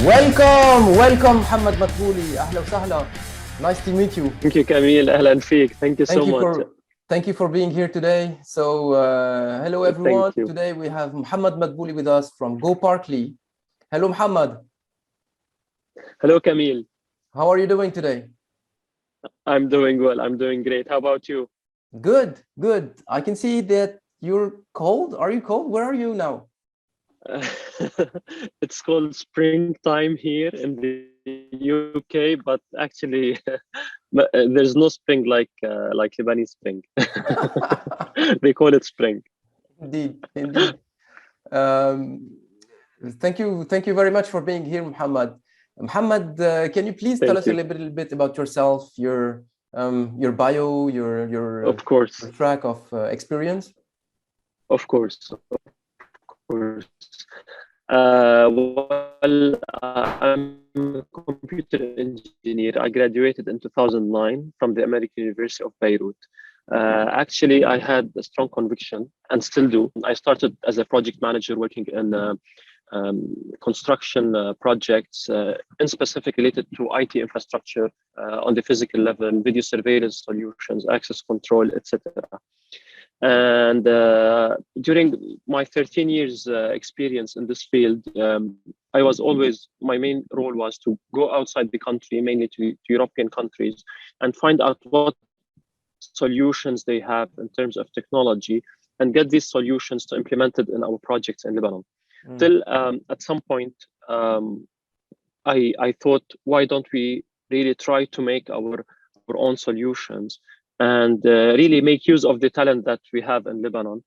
Welcome Mohamad Matbouli. أهلا وسهلا. Nice to meet you. Thank you, Camille. أهلا فيك. Thank you so much. Thank you for being here today. So, hello everyone. Today we have Mohamad Matbouli with us from GoParkly. Hello, Mohamad. Hello, Camille. How are you doing today? I'm doing well. I'm doing great. How about you? Good, good. I can see that you're cold. Are you cold? Where are you now? It's called springtime here in the UK, but actually there's no spring like Lebanese spring. They call it spring. Indeed. Thank you very much for being here, Mohamad. Mohamad, can you please tell us a little bit about yourself, your bio, your of course track of experience? Of course. I'm a computer engineer. I graduated in 2009 from the American University of Beirut. Actually, I had a strong conviction and still do. I started as a project manager working in construction projects, in specific related to IT infrastructure on the physical level, video surveillance solutions, access control, etc. And during my 13 years experience in this field, I was always, my main role was to go outside the country, mainly to European countries, and find out what solutions they have in terms of technology and get these solutions to implemented in our projects in Lebanon. Till at some point, I thought, why don't we really try to make our own solutions and really make use of the talent that we have in Lebanon.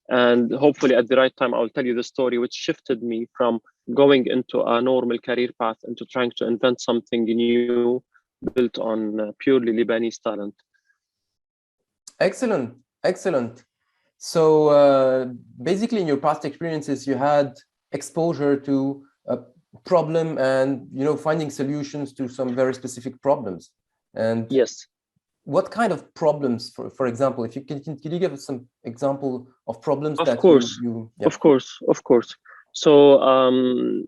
And hopefully at the right time, I'll tell you the story which shifted me from going into a normal career path into trying to invent something new built on purely Lebanese talent. Excellent, excellent. So basically in your past experiences, you had exposure to a problem and, finding solutions to some very specific problems. And yes. What kind of problems, for example, if you can you give us some example of problems of that course. you Of course. So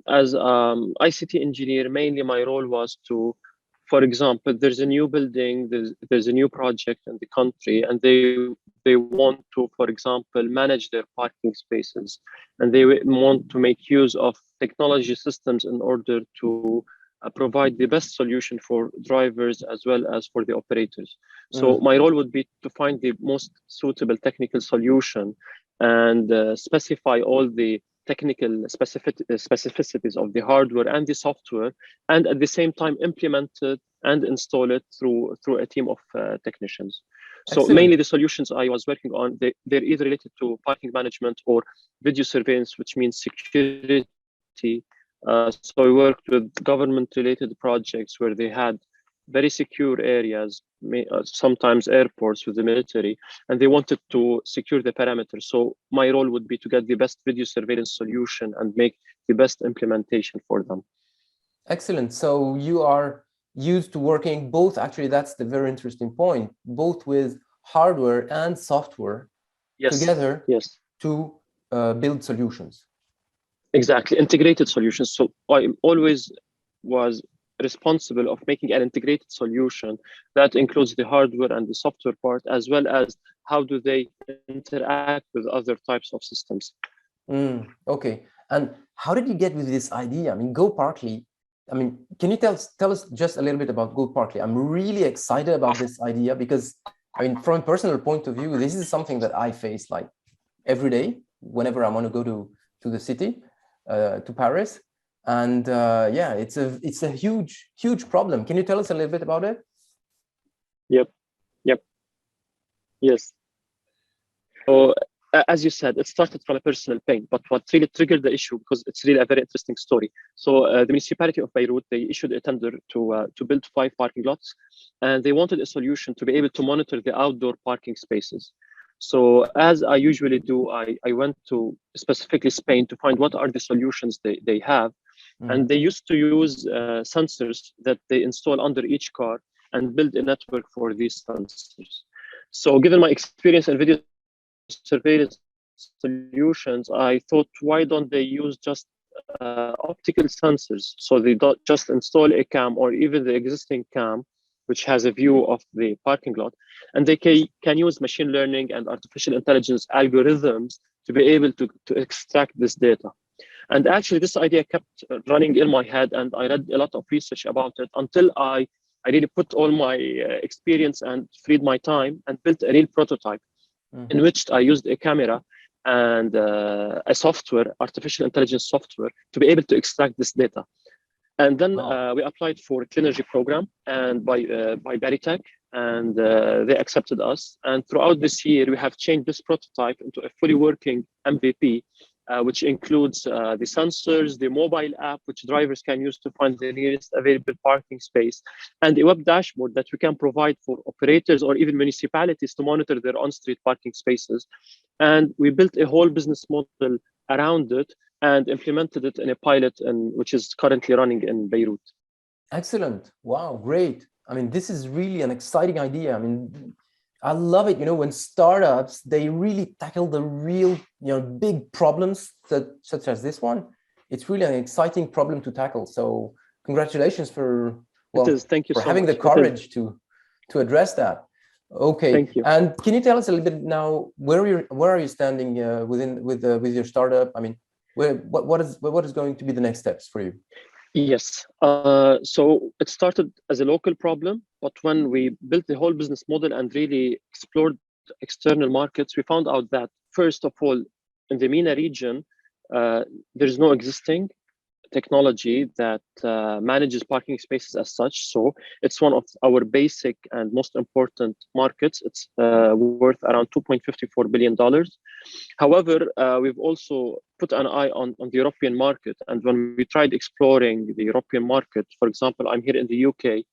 as ICT engineer, mainly my role was to, for example, there's a new building, there's a new project in the country, and they want to, for example, manage their parking spaces, and they want to make use of technology systems in order to provide the best solution for drivers as well as for the operators. So my role would be to find the most suitable technical solution and specify all the technical specificities of the hardware and the software, and at the same time implement it and install it through a team of technicians. So Excellent. Mainly the solutions I was working on, they're either related to parking management or video surveillance, which means security. So I worked with government-related projects where they had very secure areas, sometimes airports with the military, and they wanted to secure the parameters. So my role would be to get the best video surveillance solution and make the best implementation for them. Excellent. So you are used to working both, actually, that's the very interesting point, both with hardware and software together to build solutions. Exactly, integrated solutions. So I always was responsible of making an integrated solution that includes the hardware and the software part, as well as how do they interact with other types of systems. Okay. And how did you get with this idea? I mean, GoParkly, can you tell us just a little bit about GoParkly? I'm really excited about this idea because, from a personal point of view, this is something that I face like every day whenever I want to go to the city, to Paris. And yeah, it's a huge problem. Can you tell us a little bit about it? Yep. Yes. So as you said, it started from a personal pain, but what really triggered the issue, because it's really a very interesting story. So the municipality of Beirut, they issued a tender to build 5 parking lots, and they wanted a solution to be able to monitor the outdoor parking spaces. So as I usually do, I went to specifically Spain to find what are the solutions they have. And they used to use sensors that they install under each car and build a network for these sensors. So given my experience in video surveillance solutions, I thought, why don't they use just optical sensors. So they don't just install a cam or even the existing cam, which has a view of the parking lot, and they can use machine learning and artificial intelligence algorithms to be able to extract this data. And actually, this idea kept running in my head, and I read a lot of research about it until I really put all my experience and freed my time and built a real prototype in which I used a camera and a software, artificial intelligence software, to be able to extract this data. And then we applied for a Cleanergy program and by Veritech, and they accepted us. And throughout this year, we have changed this prototype into a fully working MVP, which includes the sensors, the mobile app, which drivers can use to find the nearest available parking space, and a web dashboard that we can provide for operators or even municipalities to monitor their on-street parking spaces. And we built a whole business model around it and implemented it in a pilot, which is currently running in Beirut. Excellent. Wow, great. I mean, this is really an exciting idea. I mean, I love it, when startups, they really tackle the real, big problems such as this one. It's really an exciting problem to tackle. So congratulations for Thank you for so having much. the courage to address that. Okay. Thank you. And can you tell us a little bit now where are you standing with your startup? I mean, what is going to be the next steps for you? Yes. So it started as a local problem, but when we built the whole business model and really explored external markets, we found out that, first of all, in the MENA region, there's no existing technology that manages parking spaces as such. So it's one of our basic and most important markets. It's worth around $2.54 billion. However, we've also put an eye on the European market. And when we tried exploring the European market, for example, I'm here in the UK,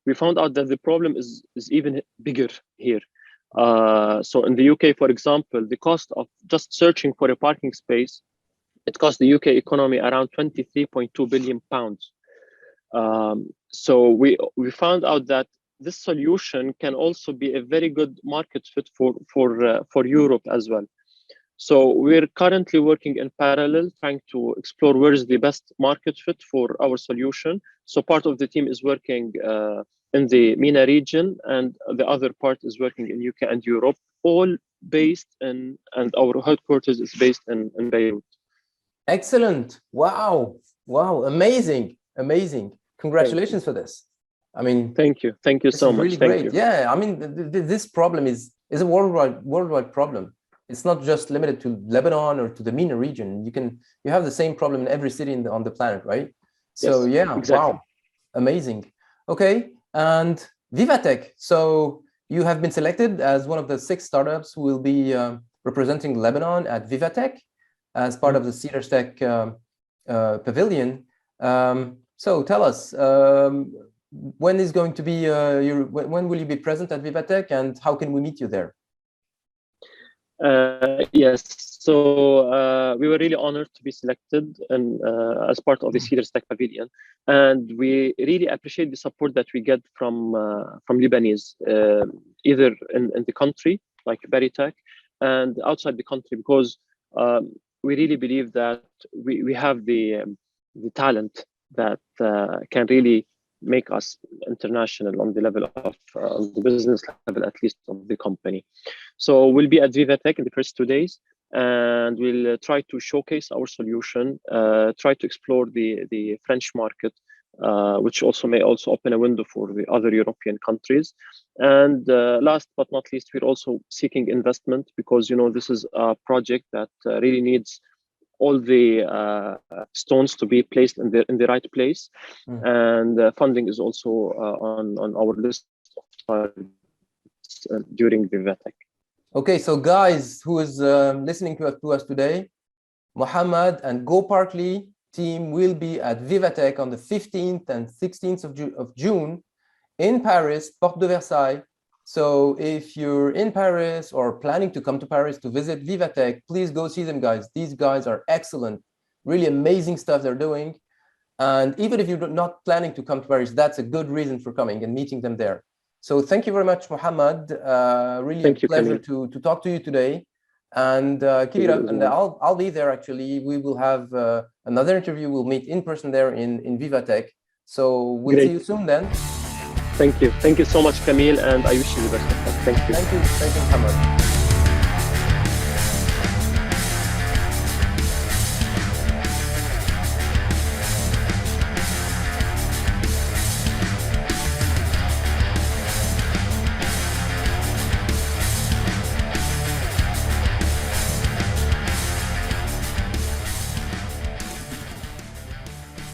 we found out that the problem is even bigger here. So in the UK, for example, the cost of just searching for a parking space, it cost the UK economy around 23.2 billion pounds. So we found out that this solution can also be a very good market fit for Europe as well. So we're currently working in parallel, trying to explore where is the best market fit for our solution. So part of the team is working in the MENA region, and the other part is working in UK and Europe, all based in, and our headquarters is based in Beirut. Excellent. Wow. Amazing. Congratulations for this. I mean, thank you so much. Really great. Yeah, I mean, this problem is a worldwide problem. It's not just limited to Lebanon or to the MENA region. You have the same problem in every city on the planet, right? So yes, yeah, exactly. Wow, amazing. Okay, and Vivatech. So you have been selected as one of the 6 startups who will be representing Lebanon at Vivatech as part of the Cedars Tech Pavilion. So tell us, when is going to be when will you be present at Vivatech, and how can we meet you there? Yes, so we were really honored to be selected and as part of the Cedars Tech Pavilion, and we really appreciate the support that we get from Lebanese, either in the country like Veritech and outside the country, because we really believe that we have the talent that can really make us international on the level of the business level, at least of the company. So we'll be at Vivatech in the first 2 days, and we'll try to showcase our solution, try to explore the French market, which also may also open a window for the other European countries. And last but not least, we're also seeking investment, because this is a project that really needs all the stones to be placed in the right place, and funding is also on our list during Vivatech. Okay, so guys who is listening to us today, Mohamad and GoParkly team will be at Vivatech on the 15th and 16th of June in Paris, Porte de Versailles. So if you're in Paris or planning to come to Paris to visit Vivatech, please go see them, guys. These guys are excellent, really amazing stuff they're doing. And even if you're not planning to come to Paris, that's a good reason for coming and meeting them there. So thank you very much, Mohamad. Really a pleasure to talk to you today. and keep it up. And I'll be there actually. We will have another interview. We'll meet in person there in Vivatech. So we'll see you soon then. Thank you so much, Camille, and I wish you the best of luck. Thank you. Thank you, Mohamad.